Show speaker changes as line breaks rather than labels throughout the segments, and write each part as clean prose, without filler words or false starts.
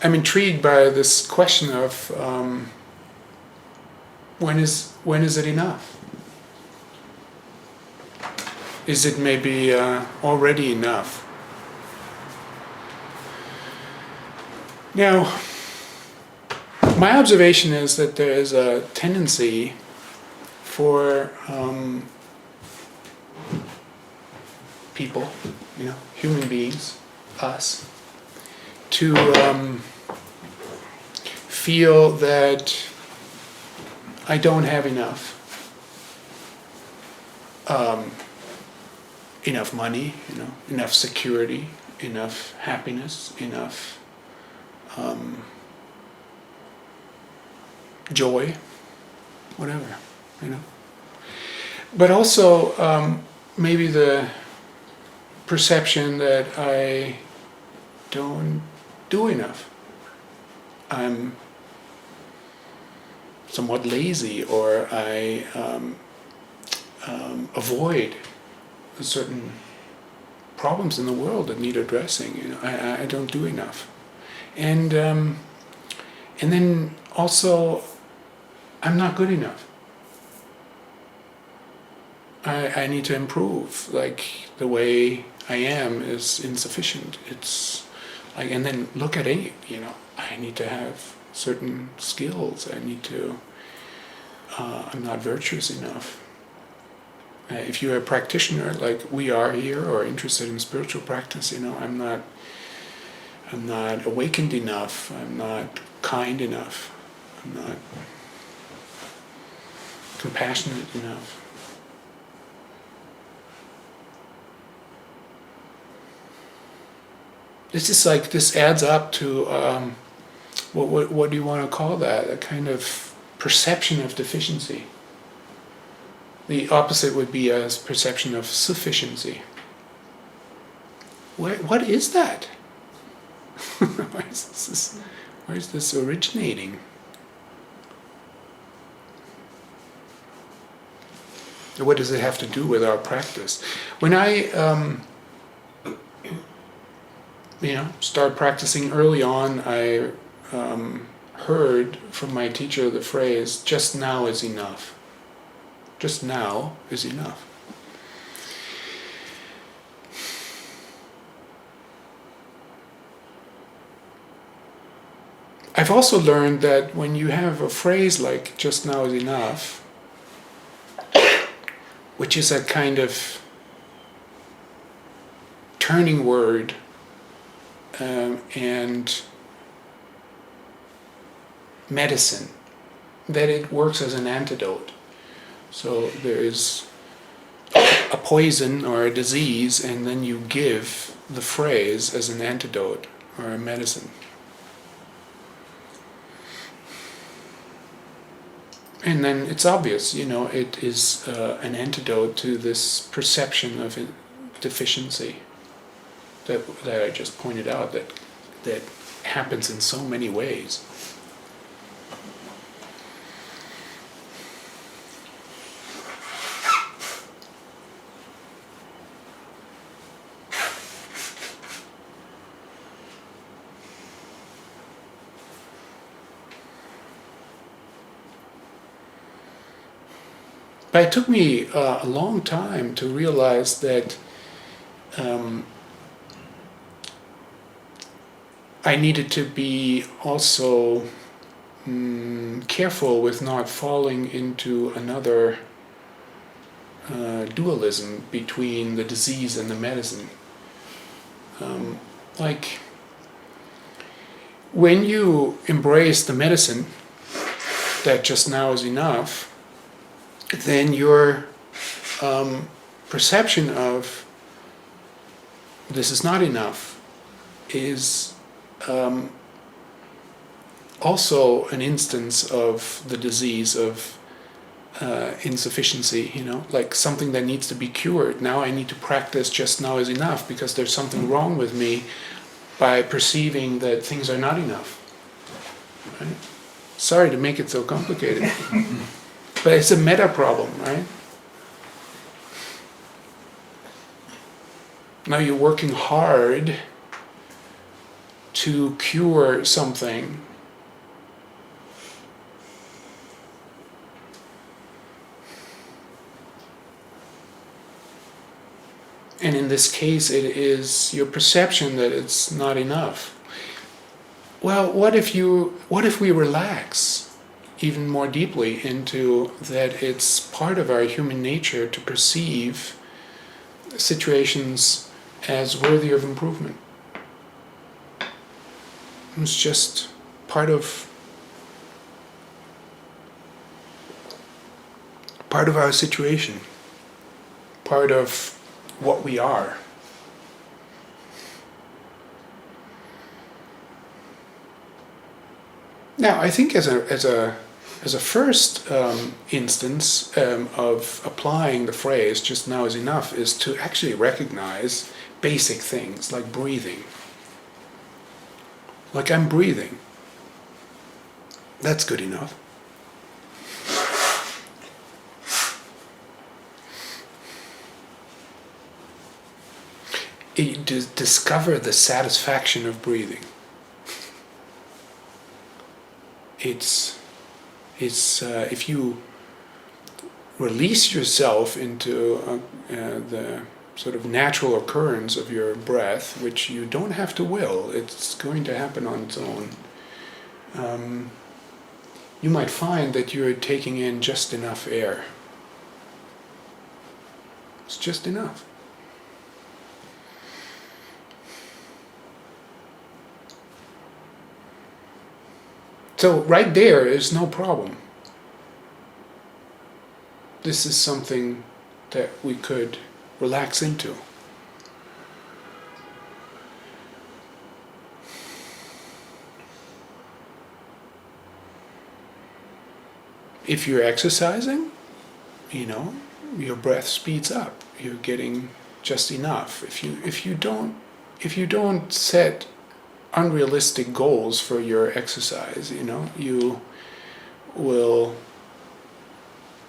I'm intrigued by this question of when is it enough? Is it maybe already enough? Now, my observation is that there is a tendency for people, human beings, us, to feel that I don't have enough. Enough money, enough security, enough happiness, enough joy, whatever, But also maybe the perception that I don't do enough. I'm somewhat lazy, or I avoid certain problems in the world that need addressing. I don't do enough, and then also I'm not good enough. I need to improve. Like, the way I am is insufficient. It's like, and then look at it. I need to have certain skills. I need to. I'm not virtuous enough. If you're a practitioner like we are here, or interested in spiritual practice, I'm not awakened enough. I'm not kind enough. I'm not compassionate enough. This adds up to what do you want to call that? A kind of perception of deficiency. The opposite would be a perception of sufficiency. What is that? Where is this originating? What does it have to do with our practice? When I start practicing early on, I heard from my teacher the phrase, "Just now is enough." Just now is enough. I've also learned that when you have a phrase like "just now is enough," which is a kind of turning word, and medicine, that it works as an antidote. So there is a poison or a disease, and then you give the phrase as an antidote or a medicine. And then it's obvious, it is an antidote to this perception of deficiency that I just pointed out, that happens in so many ways. But it took me a long time to realize that I needed to be also careful with not falling into another dualism between the disease and the medicine. Like, when you embrace the medicine, that just now is enough, then your perception of this is not enough is also an instance of the disease of insufficiency, like something that needs to be cured. Now I need to practice just now is enough because there's something wrong with me by perceiving that things are not enough. Right? Sorry to make it so complicated. But it's a meta problem, right? Now you're working hard to cure something, and in this case it is your perception that it's not enough. Well, what if we relax even more deeply into that it's part of our human nature to perceive situations as worthy of improvement? It's just part of our situation, part of what we are. Now, I think as a first instance of applying the phrase "just now is enough" is to actually recognize basic things like breathing. Like I'm breathing. That's good enough. Discover the satisfaction of breathing. It's if you release yourself into the sort of natural occurrence of your breath, which you don't have to will, it's going to happen on its own. You might find that you're taking in just enough air. It's just enough. So right there is no problem. This is something that we could relax into. If you're exercising, your breath speeds up. You're getting just enough. If you don't set unrealistic goals for your exercise, you will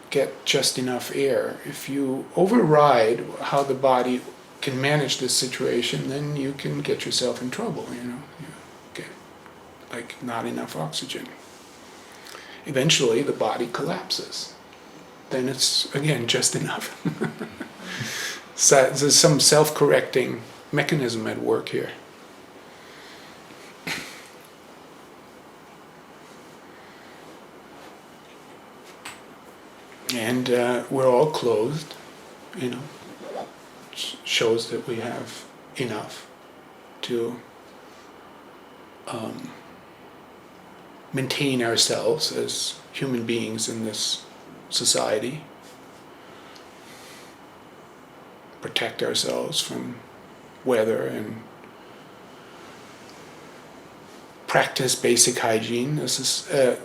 get just enough air. If you override how the body can manage this situation, then you can get yourself in trouble, you get not enough oxygen. Eventually the body collapses. Then it's, again, just enough. So there's some self-correcting mechanism at work here. And we're all clothed, shows that we have enough to maintain ourselves as human beings in this society, protect ourselves from weather, and practice basic hygiene. This is,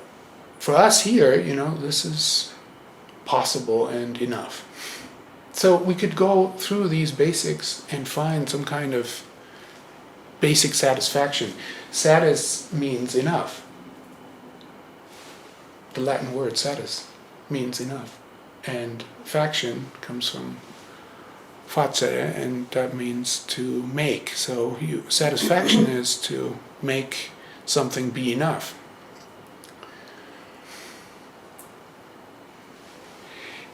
for us here, this is possible and enough. So we could go through these basics and find some kind of basic satisfaction. Satis means enough. The Latin word satis means enough. And faction comes from facere, and that means to make. So satisfaction is to make something be enough.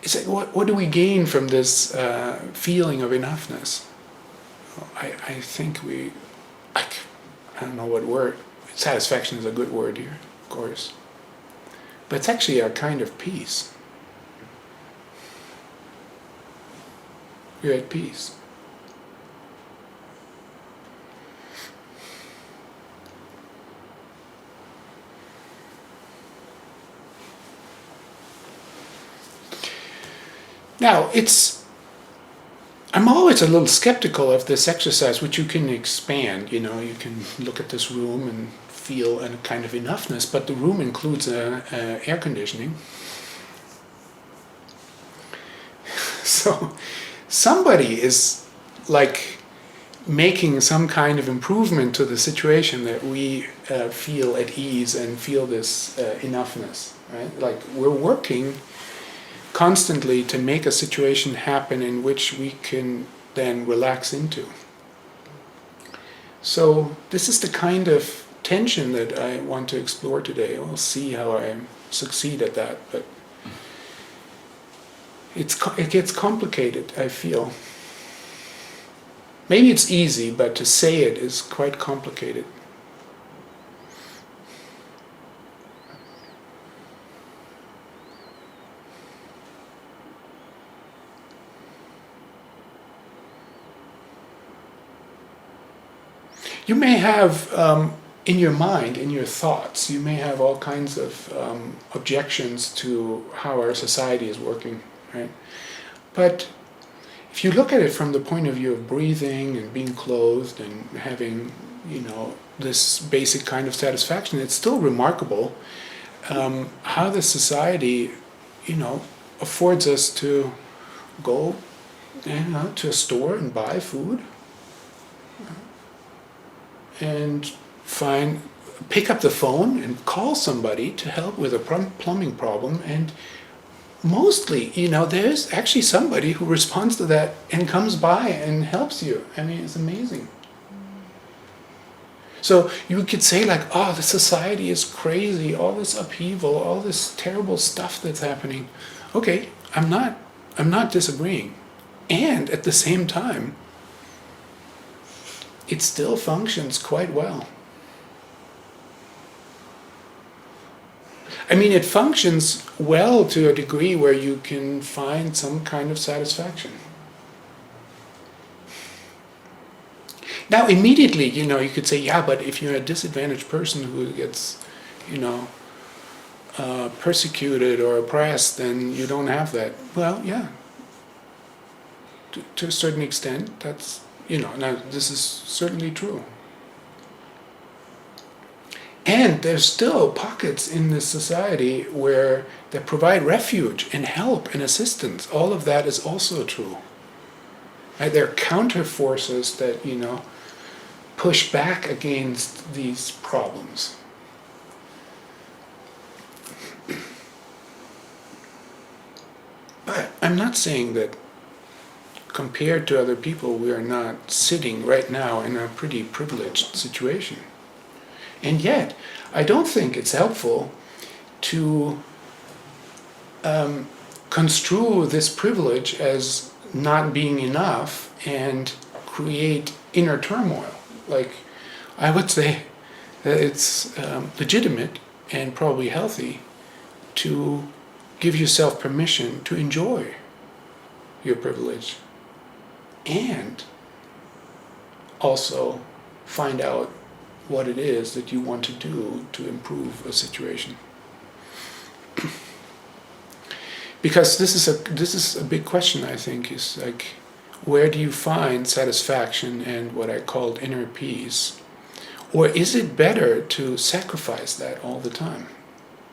It's like, what do we gain from this feeling of enoughness? I think I don't know what word, satisfaction is a good word here, of course. But it's actually a kind of peace. You're at peace. Now, I'm always a little skeptical of this exercise, which you can expand. You can look at this room and feel a kind of enoughness, but the room includes air conditioning. So somebody is making some kind of improvement to the situation that we feel at ease and feel this enoughness, right? We're working constantly to make a situation happen in which we can then relax into. So this is the kind of tension that I want to explore today. We'll see how I succeed at that, but it gets complicated, I feel. Maybe it's easy, but to say it is quite complicated. You may have, in your mind, in your thoughts, you may have all kinds of objections to how our society is working, right? But if you look at it from the point of view of breathing and being clothed and having, this basic kind of satisfaction, it's still remarkable how the society, affords us to go, to a store and buy food and pick up the phone and call somebody to help with a plumbing problem, and mostly, there's actually somebody who responds to that and comes by and helps you. I mean, it's amazing. So you could say like, oh, the society is crazy, all this upheaval, all this terrible stuff that's happening. Okay, I'm not disagreeing. And at the same time, it still functions quite well. I mean, it functions well to a degree where you can find some kind of satisfaction. Now, immediately, you could say, yeah, but if you're a disadvantaged person who gets, persecuted or oppressed, then you don't have that. Well, yeah. To a certain extent, that's, now this is certainly true. And there's still pockets in this society where they provide refuge and help and assistance. All of that is also true. Right? There are counter forces that, push back against these problems. But I'm not saying that compared to other people, we are not sitting right now in a pretty privileged situation. And yet, I don't think it's helpful to construe this privilege as not being enough and create inner turmoil. Like, I would say that it's legitimate and probably healthy to give yourself permission to enjoy your privilege and also find out what it is that you want to do to improve a situation. Because this is a big question, I think, is like, where do you find satisfaction and what I called inner peace? Or is it better to sacrifice that all the time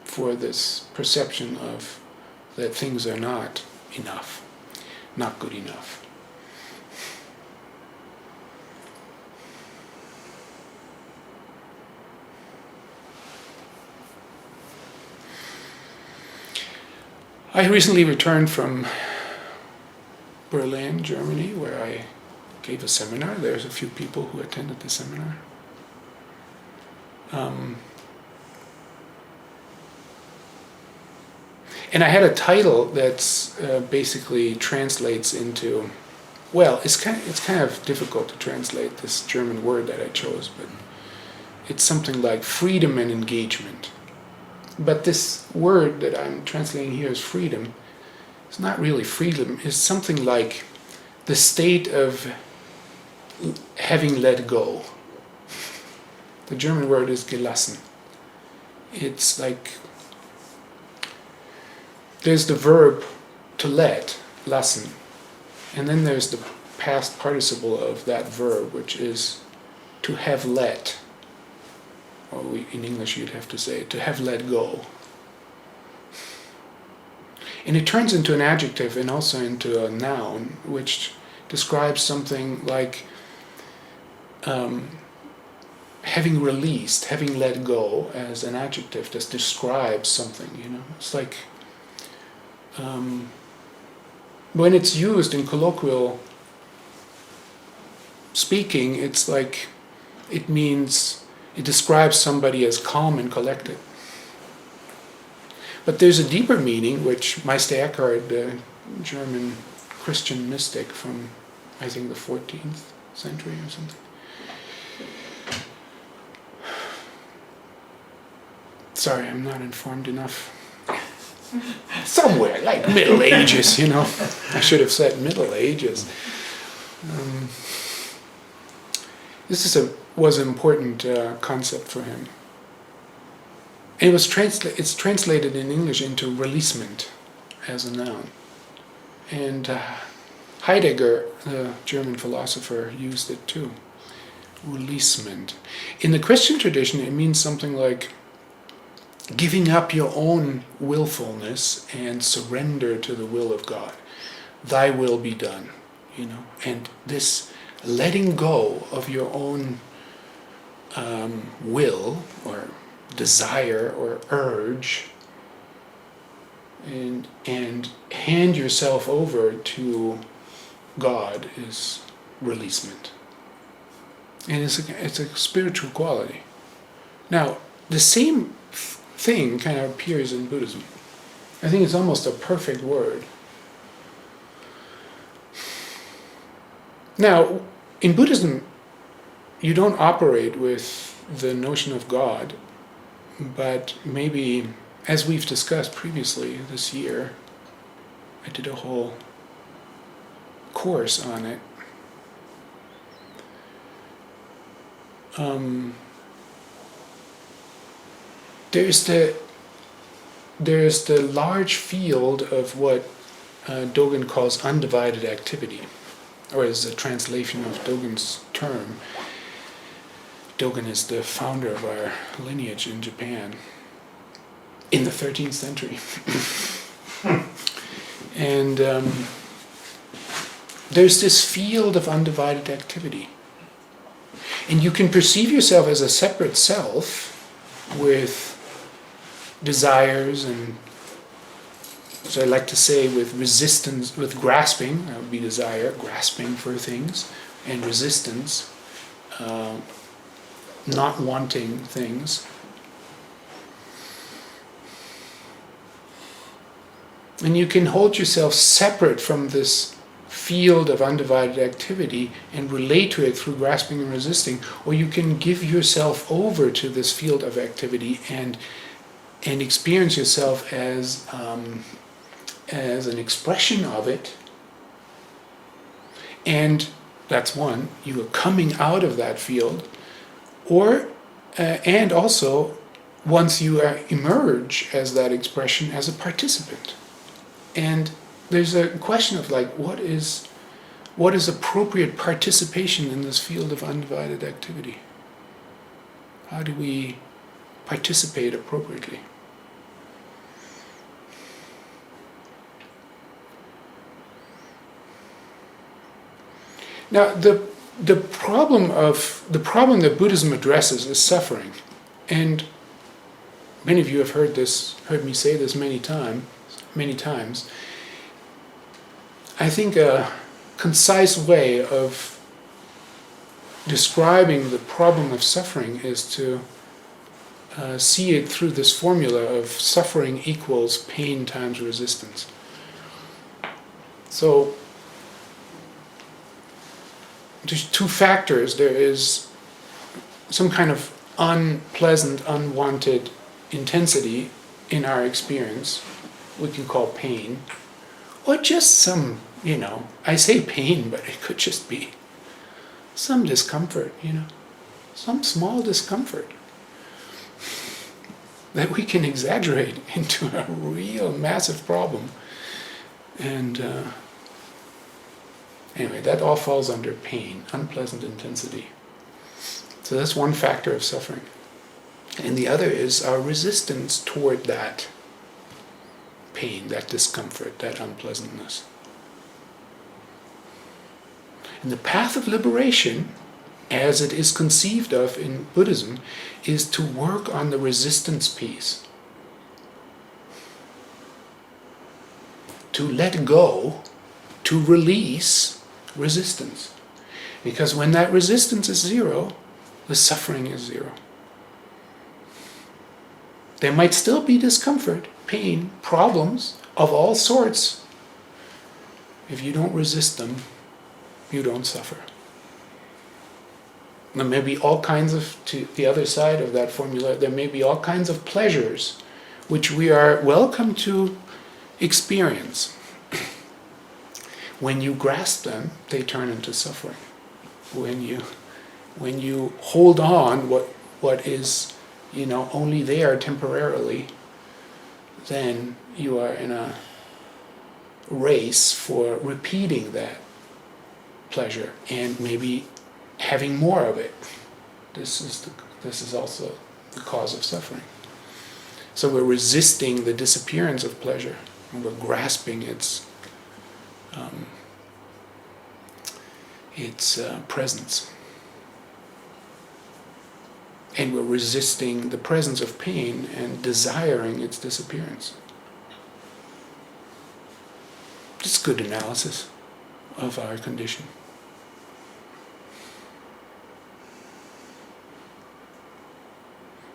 for this perception of that things are not enough, not good enough? I recently returned from Berlin, Germany, where I gave a seminar. There's a few people who attended the seminar. And I had a title that's basically translates into, well, it's kind of difficult to translate this German word that I chose, but it's something like freedom and engagement. But this word that I'm translating here as freedom, it's not really freedom. It's something like the state of having let go. The German word is gelassen. It's like, there's the verb to let, lassen, and then there's the past participle of that verb, which is to have let. Or in English you'd have to say, to have let go. And it turns into an adjective and also into a noun, which describes something like having released, having let go as an adjective that describes something, It's like when it's used in colloquial speaking, it's like, it means, it describes somebody as calm and collected. But there's a deeper meaning, which Meister Eckhart, the German Christian mystic from, I think, the 14th century or something. Sorry, I'm not informed enough. Somewhere, like Middle Ages, you know. I should have said Middle Ages. This was an important concept for him. And it's translated in English into releasement as a noun. And Heidegger, the German philosopher, used it too. Releasement. In the Christian tradition, it means something like giving up your own willfulness and surrender to the will of God. Thy will be done, you know. And this letting go of your own will or desire or urge and hand yourself over to God is releasement. And it's a spiritual quality. Now, the same thing kind of appears in Buddhism. I think it's almost a perfect word. Now, in Buddhism, you don't operate with the notion of God, but maybe, as we've discussed previously this year, I did a whole course on it. There's the large field of what Dogen calls undivided activity, or as a translation of Dogen's term. Dogen is the founder of our lineage in Japan in the 13th century. And there's this field of undivided activity. And you can perceive yourself as a separate self with desires and, so I like to say, with resistance, with grasping, that would be desire, grasping for things, and resistance, not wanting things. And you can hold yourself separate from this field of undivided activity and relate to it through grasping and resisting, or you can give yourself over to this field of activity and experience yourself as an expression of it. And that's one, you are coming out of that field, or and also once you emerge as that expression as a participant. And there's a question of like, what is appropriate participation in this field of undivided activity? How do we participate appropriately? Now, the problem that Buddhism addresses is suffering, and many of you have heard me say this many times. I think a concise way of describing the problem of suffering is to see it through this formula of suffering equals pain times resistance. So there's two factors. There is some kind of unpleasant, unwanted intensity in our experience, we can call pain, or just some, I say pain, but it could just be some discomfort, some small discomfort that we can exaggerate into a real massive problem. And anyway, that all falls under pain, unpleasant intensity. So that's one factor of suffering. And the other is our resistance toward that pain, that discomfort, that unpleasantness. And the path of liberation, as it is conceived of in Buddhism, is to work on the resistance piece. To let go, to release resistance. Because when that resistance is zero, the suffering is zero. There might still be discomfort, pain, problems of all sorts. If you don't resist them, you don't suffer. There may be all kinds of, to the other side of that formula, there may be all kinds of pleasures which we are welcome to experience. When you grasp them, they turn into suffering. When you hold on what is, only there temporarily, then you are in a race for repeating that pleasure and maybe having more of it. This is also the cause of suffering. So we're resisting the disappearance of pleasure, and we're grasping its presence. And we're resisting the presence of pain and desiring its disappearance. It's good analysis of our condition.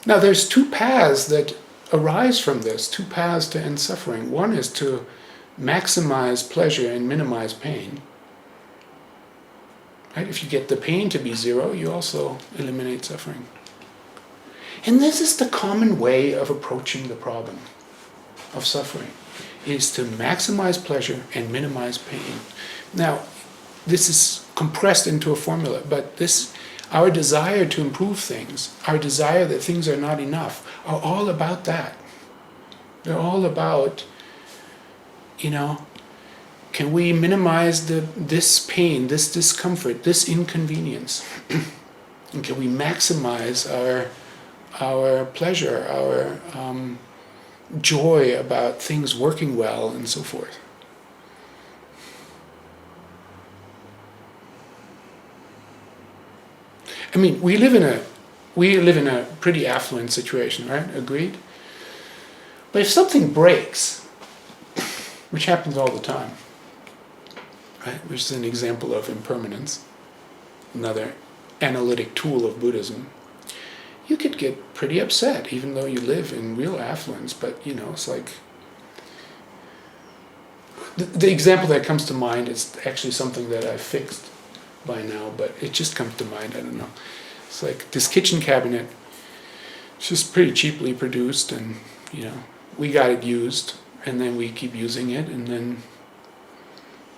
Now there's two paths that arise from this, two paths to end suffering. One is to maximize pleasure and minimize pain. Right? If you get the pain to be zero, you also eliminate suffering. And this is the common way of approaching the problem of suffering, is to maximize pleasure and minimize pain. Now, this is compressed into a formula, but our desire to improve things, our desire that things are not enough, are all about that. They're all about, can we minimize this pain, this discomfort, this inconvenience? And can we maximize our pleasure, our joy about things working well, and so forth? I mean, we live in a pretty affluent situation, right? Agreed? But if something breaks, which happens all the time, right? Which is an example of impermanence, another analytic tool of Buddhism, you could get pretty upset, even though you live in real affluence. But it's like the example that comes to mind is actually something that I've fixed by now, but it just comes to mind. I don't know. It's like this kitchen cabinet. It's just pretty cheaply produced, and we got it used, and then we keep using it, and then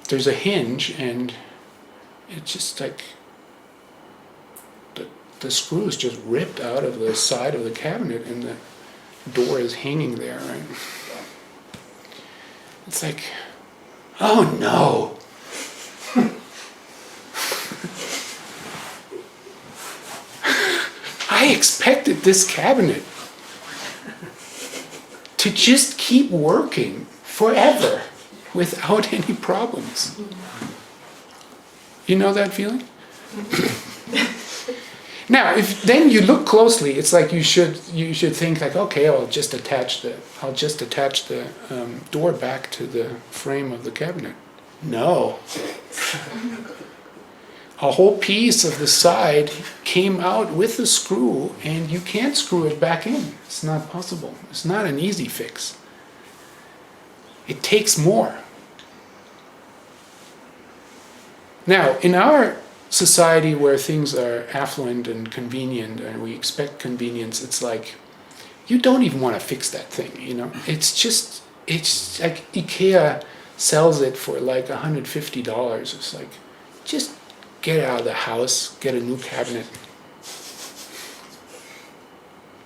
there's a hinge, and it's just like the screw is just ripped out of the side of the cabinet, and the door is hanging there, right? It's like, oh no! I expected this cabinet to just keep working forever without any problems. You know that feeling? Now, if then you look closely, it's like you should think like, okay, I'll just attach the door back to the frame of the cabinet. No. A whole piece of the side came out with the screw, and you can't screw it back in. It's not possible. It's not an easy fix. It takes more. Now, in our society where things are affluent and convenient, and we expect convenience, it's like, you don't even want to fix that thing, It's like IKEA sells it for like $150. It's like, just get out of the house, get a new cabinet.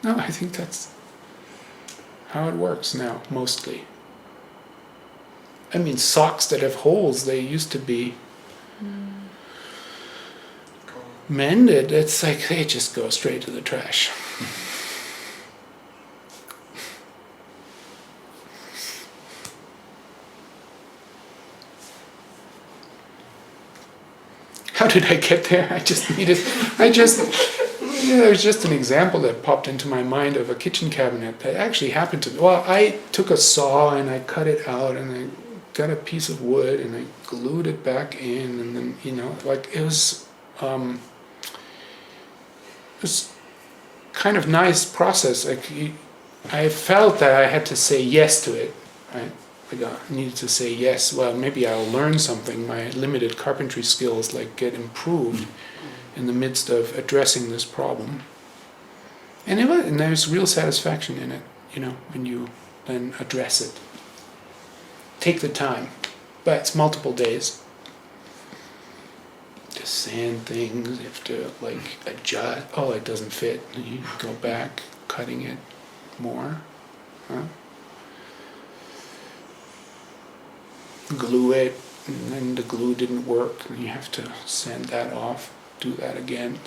No, I think that's how it works now, mostly. I mean, socks that have holes, they used to be mended. It's like they just go straight to the trash. How did I get there? There's just an example that popped into my mind of a kitchen cabinet that actually happened to me. Well, I took a saw and I cut it out, and I got a piece of wood and I glued it back in, and then, it was, this kind of nice process. I felt that I had to say yes to it, right? Like I needed to say yes. Well, maybe I'll learn something. My limited carpentry skills like get improved in the midst of addressing this problem. And there's real satisfaction in it, when you then address it. Take the time, but it's multiple days. To sand things, you have to adjust. Oh, it doesn't fit. And you go back, cutting it more. Huh? Glue it, and then the glue didn't work, and you have to sand that off. Do that again.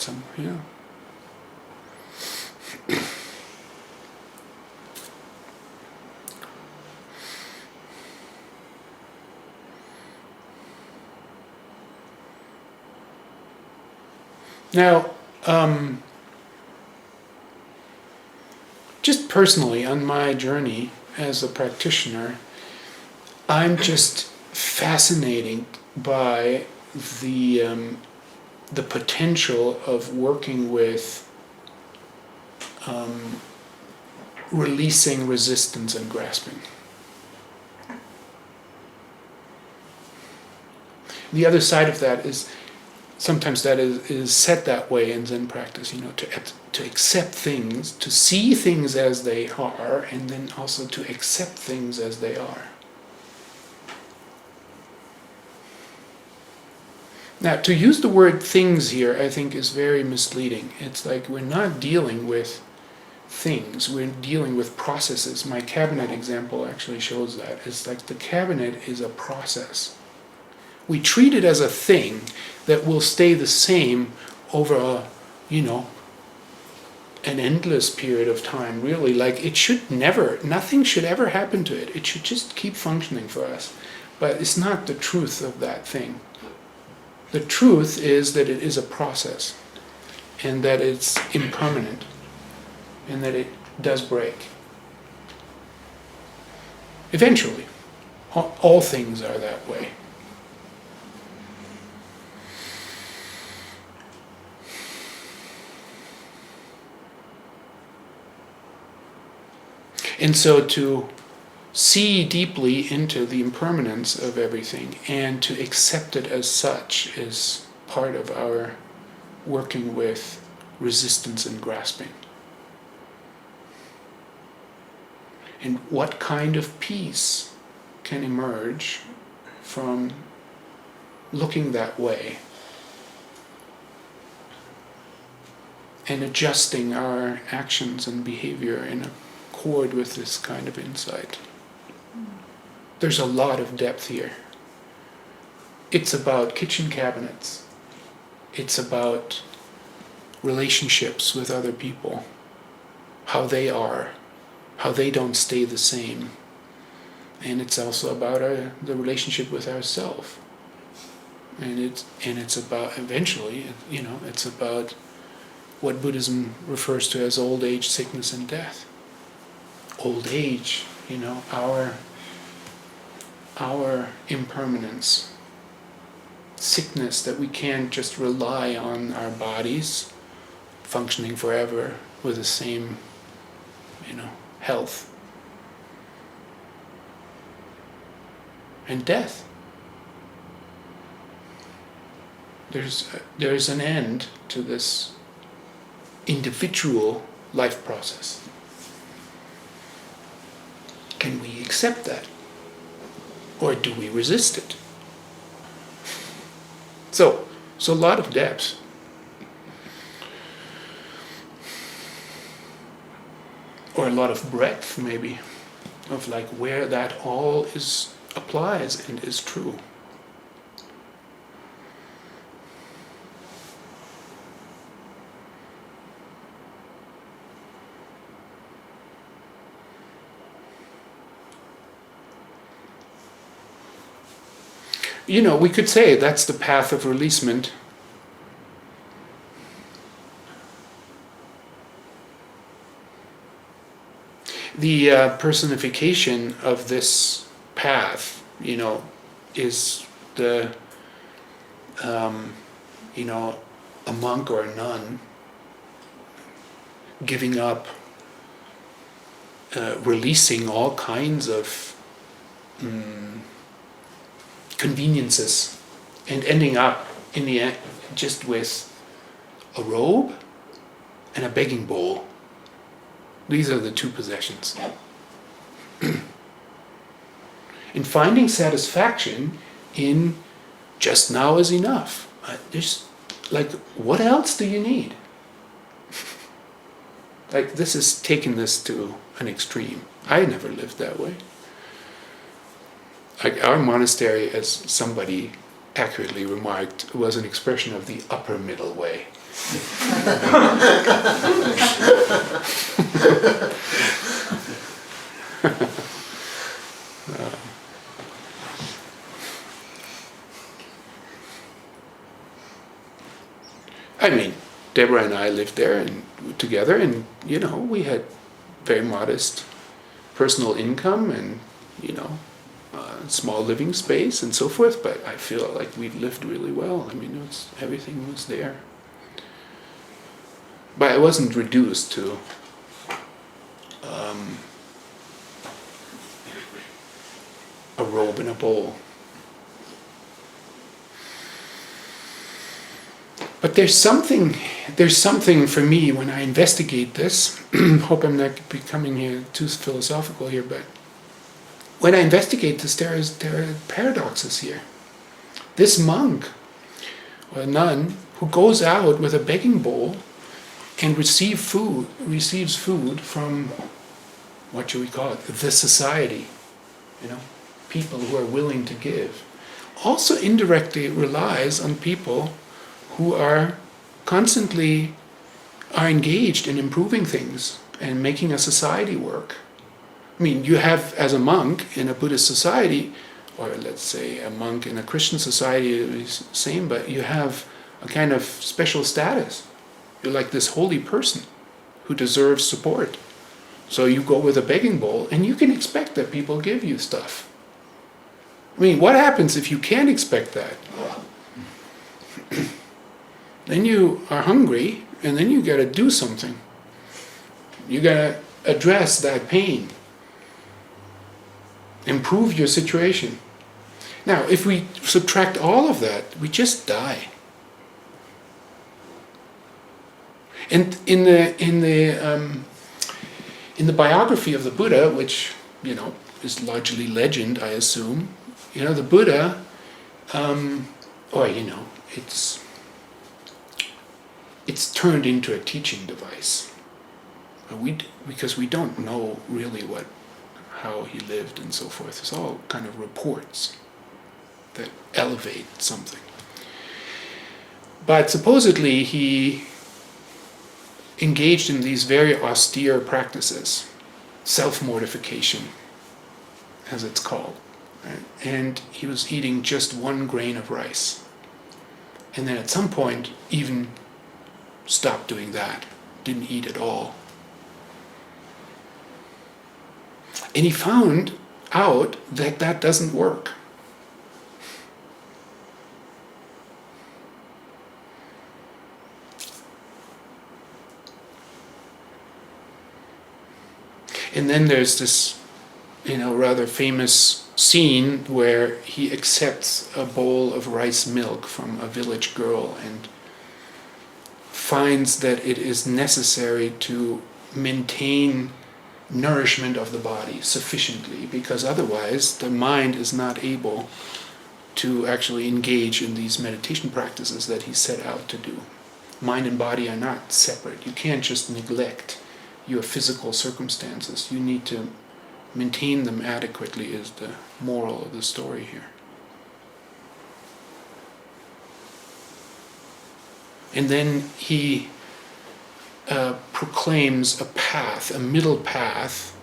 Now, just personally on my journey as a practitioner, I'm just fascinated by the potential of working with releasing resistance and grasping. The other side of that is sometimes that is set that way in Zen practice, to accept things, to see things as they are, and then also to accept things as they are. Now, to use the word things here, I think is very misleading. It's like we're not dealing with things, we're dealing with processes. My cabinet example actually shows that. It's like the cabinet is a process. We treat it as a thing that will stay the same over an endless period of time, really. Like nothing should ever happen to it. It should just keep functioning for us. But it's not the truth of that thing. The truth is that it is a process, and that it's impermanent, and that it does break. Eventually, all things are that way. And so to see deeply into the impermanence of everything and to accept it as such is part of our working with resistance and grasping. And what kind of peace can emerge from looking that way and adjusting our actions and behavior in accord with this kind of insight. There's a lot of depth here. It's about kitchen cabinets. It's about relationships with other people, how they are, how they don't stay the same. And it's also about the relationship with ourselves. And it's about, eventually, it's about what Buddhism refers to as old age, sickness, and death. Old age, our impermanence, sickness, that we can't just rely on our bodies functioning forever with the same, health. And death. There's an end to this individual life process. Can we accept that? Or do we resist it? So a lot of depth. Or a lot of breadth, maybe, of where that all applies and is true. We could say that's the path of releasement. The personification of this path, is the, a monk or a nun, giving up, releasing all kinds of conveniences, and ending up in the end just with a robe and a begging bowl. These are the two possessions. And finding satisfaction in just now is enough. There's, like, what else do you need? Like, this is taking this to an extreme. I never lived that way. Like, our monastery, as somebody accurately remarked, was an expression of the upper middle way. I mean, Deborah and I lived there and together, and we had very modest personal income and small living space and so forth. But I feel like we lived really well. I mean, everything was there. But I wasn't reduced to a robe and a bowl. But there's something for me when I investigate this. Hope I'm not becoming here too philosophical here, but when I investigate this, there are paradoxes here. This monk or nun who goes out with a begging bowl and receives food from, what should we call it, the society, people who are willing to give, also indirectly relies on people who are constantly engaged in improving things and making a society work. I mean, you have, as a monk in a Buddhist society, or let's say a monk in a Christian society is the same, but you have a kind of special status. You're like this holy person who deserves support. So you go with a begging bowl, and you can expect that people give you stuff. I mean, what happens if you can't expect that? Then you are hungry, and then you got to do something. You got to address that pain. Improve your situation. Now, if we subtract all of that, we just die. And in the biography of the Buddha, which is largely legend, I assume, the Buddha, it's turned into a teaching device. Because we don't know really how he lived and so forth. It's all kind of reports that elevate something. But supposedly he engaged in these very austere practices, self-mortification, as it's called. Right? And he was eating just 1 grain of rice. And then at some point even stopped doing that, didn't eat at all. And he found out that that doesn't work. And then there's this, rather famous scene where he accepts a bowl of rice milk from a village girl and finds that it is necessary to maintain nourishment of the body sufficiently, because otherwise the mind is not able to actually engage in these meditation practices that he set out to do. Mind and body are not separate. You can't just neglect your physical circumstances. You need to maintain them adequately, is the moral of the story here. And then he proclaims a path, a middle path,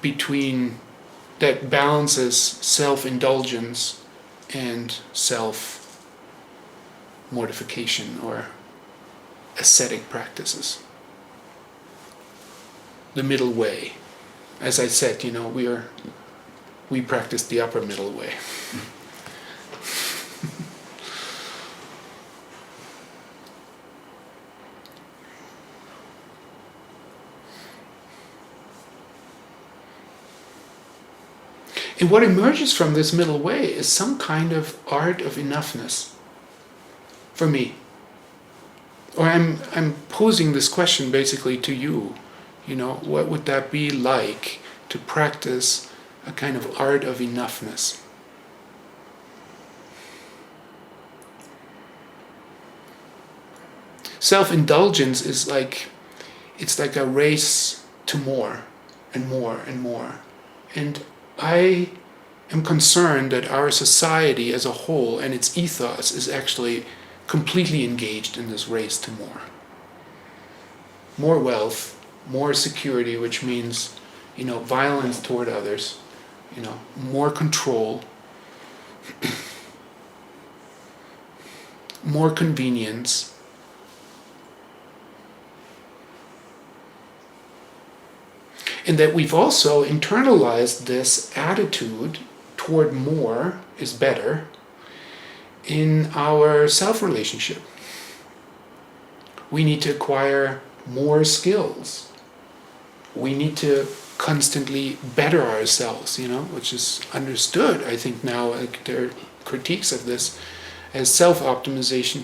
between that balances self-indulgence and self-mortification or ascetic practices. The middle way. As I said, we practice the upper middle way. And what emerges from this middle way is some kind of art of enoughness for me. Or I'm posing this question basically to you. What would that be like to practice a kind of art of enoughness? Self-indulgence is it's like a race to more and more and more. And I am concerned that our society as a whole and its ethos is actually completely engaged in this race to more. More wealth, more security, which means, violence toward others, more control, more convenience. And that we've also internalized this attitude toward more is better in our self-relationship. We need to acquire more skills. We need to constantly better ourselves, which is understood, I think now, there are critiques of this as self-optimization.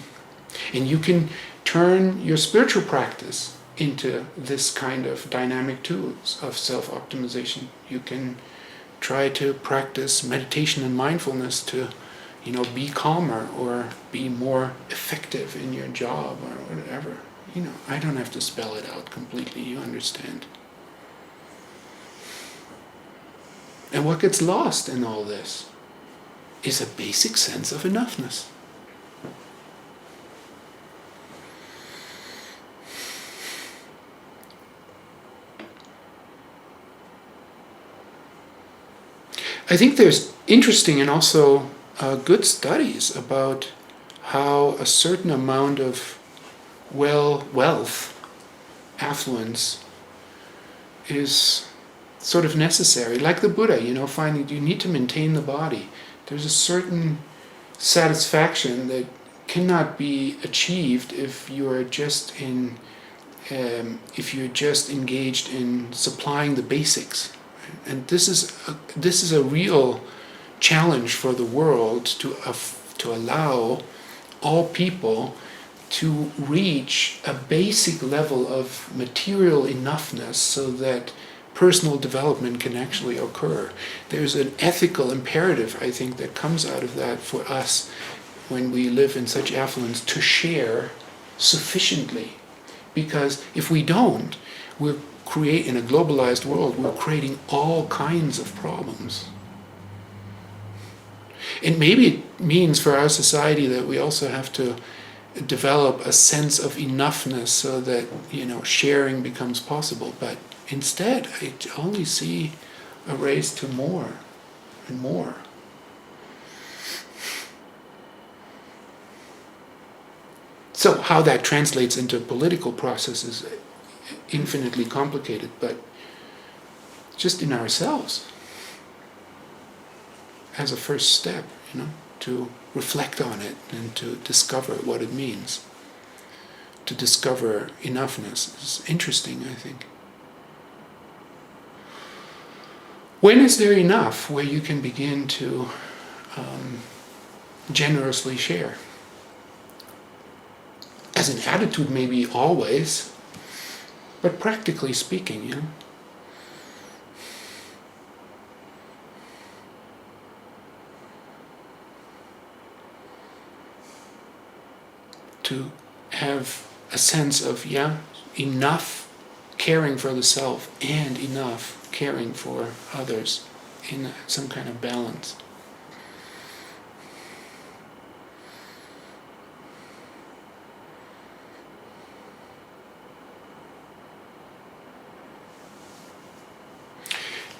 And you can turn your spiritual practice into this kind of dynamic tools of self-optimization. You can try to practice meditation and mindfulness to, be calmer or be more effective in your job or whatever. I don't have to spell it out completely, you understand. And what gets lost in all this is a basic sense of enoughness. I think there's interesting and also good studies about how a certain amount of wealth, affluence, is sort of necessary. Like the Buddha, finding you need to maintain the body. There's a certain satisfaction that cannot be achieved if you're just engaged in supplying the basics. And this is a real challenge for the world to allow all people to reach a basic level of material enoughness so that personal development can actually occur. There's an ethical imperative, I think, that comes out of that for us when we live in such affluence to share sufficiently. Because if we don't, in a globalized world, we're creating all kinds of problems. And maybe it means for our society that we also have to develop a sense of enoughness so that, sharing becomes possible. But instead, I only see a race to more and more. So how that translates into political processes is infinitely complicated, but just in ourselves as a first step, to reflect on it and to discover what it means. To discover enoughness is interesting, I think. When is there enough where you can begin to generously share? As an attitude, maybe always, but practically speaking, to have a sense of, enough caring for the self and enough caring for others in some kind of balance.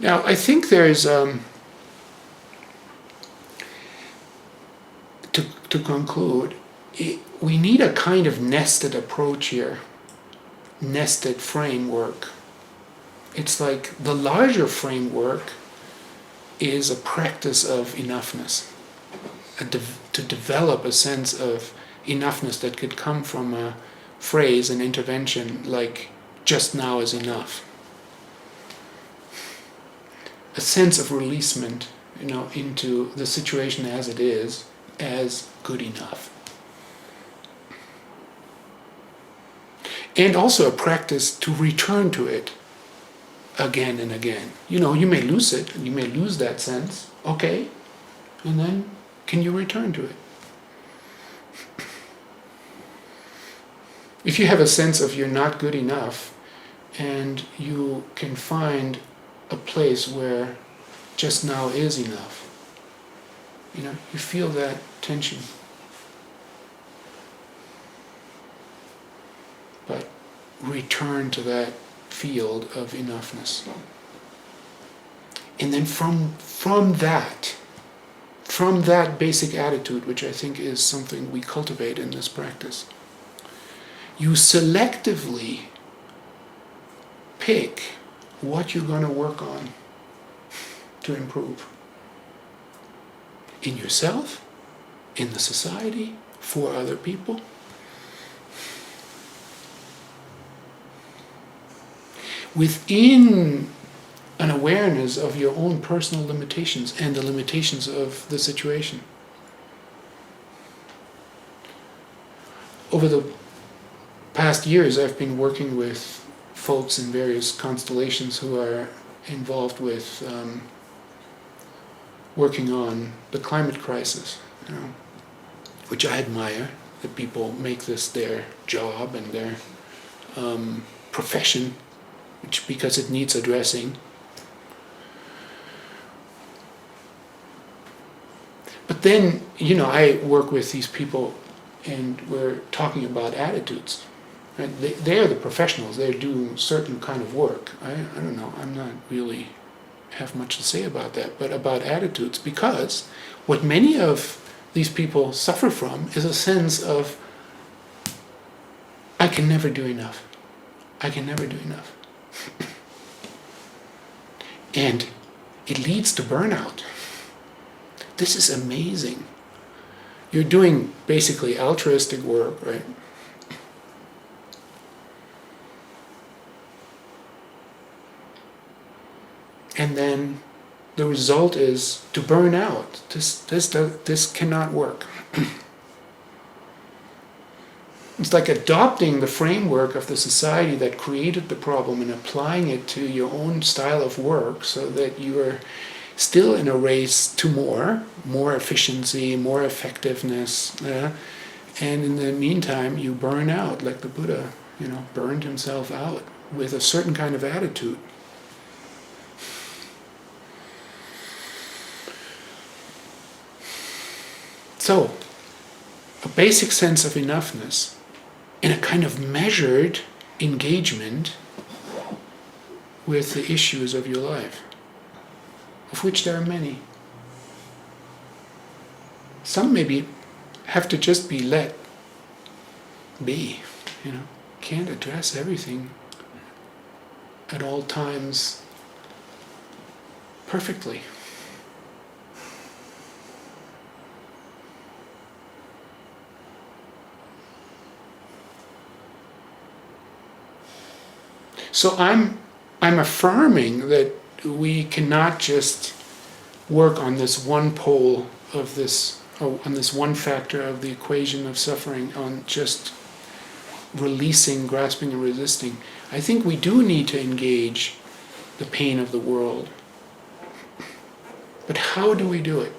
Now, I think there's, to conclude, we need a kind of nested approach here, nested framework. It's like the larger framework is a practice of enoughness, to develop a sense of enoughness that could come from a phrase, an intervention like, just now is enough. A sense of releasement into the situation as it is as good enough. And also a practice to return to it again and again. You may lose it, you may lose that sense, okay, and then can you return to it? If you have a sense of you're not good enough, and you can find a place where just now is enough, you feel that tension. But return to that field of enoughness. And then from that basic attitude, which I think is something we cultivate in this practice, you selectively pick what you're going to work on to improve. In yourself, in the society, for other people. Within an awareness of your own personal limitations and the limitations of the situation. Over the past years, I've been working with folks in various constellations who are involved with working on the climate crisis, which I admire, that people make this their job and their profession, because it needs addressing. But then, I work with these people and we're talking about attitudes. Right? They are the professionals. They're doing certain kind of work. I don't know. I'm not really have much to say about that, but about attitudes, because what many of these people suffer from is a sense of, I can never do enough. I can never do enough. And it leads to burnout. This is amazing. You're doing basically altruistic work, right? And then the result is to burn out. This cannot work. It's like adopting the framework of the society that created the problem and applying it to your own style of work, so that you are still in a race to more efficiency, more effectiveness, and in the meantime you burn out, like the Buddha, burned himself out with a certain kind of attitude. So, a basic sense of enoughness and a kind of measured engagement with the issues of your life, of which there are many. Some maybe have to just be let be, can't address everything at all times perfectly. So I'm affirming that we cannot just work on this one pole of this, on this one factor of the equation of suffering, on just releasing, grasping, and resisting. I think we do need to engage the pain of the world. But how do we do it?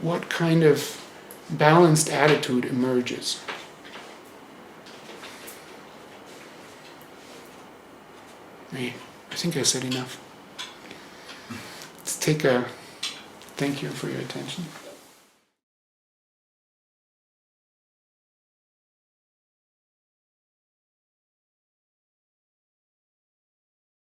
What kind of balanced attitude emerges? I think I said enough. Let's take a thank you for your attention.